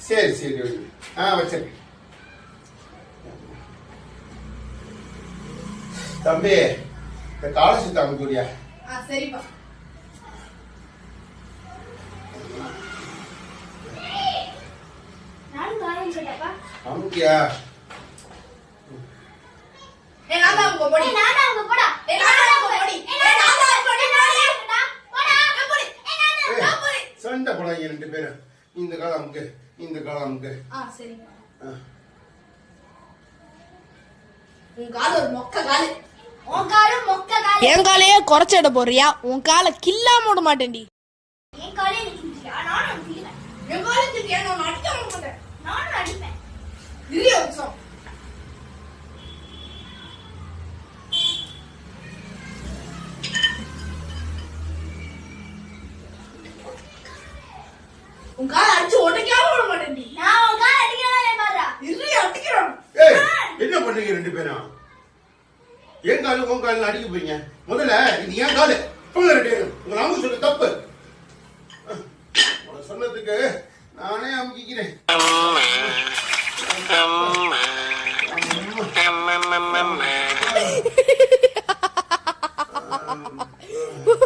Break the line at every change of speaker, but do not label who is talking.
சரி சரி வச்சிருக்கேன். தம்பி இந்த காலை சுத்த அமுக்குறியா?
சரிப்பா.
அமுக்கியா? சண்டை போடாங்க ரெண்டு பேரும். இந்த காலம் அமுக்கு, இந்த காலம் அமுக்கு.
என் காலையே குறைச்சிட போறியா? உன் காலை கில்லாம விட மாட்டேன்டி.
என்ன பண்றீங்க ரெண்டு பேரும்? என் காலு உன் கால அடிக்க போறீங்க. முதல்ல இது ஏன் காலு? உங்க அமுக்கு சொல்ல தப்பு.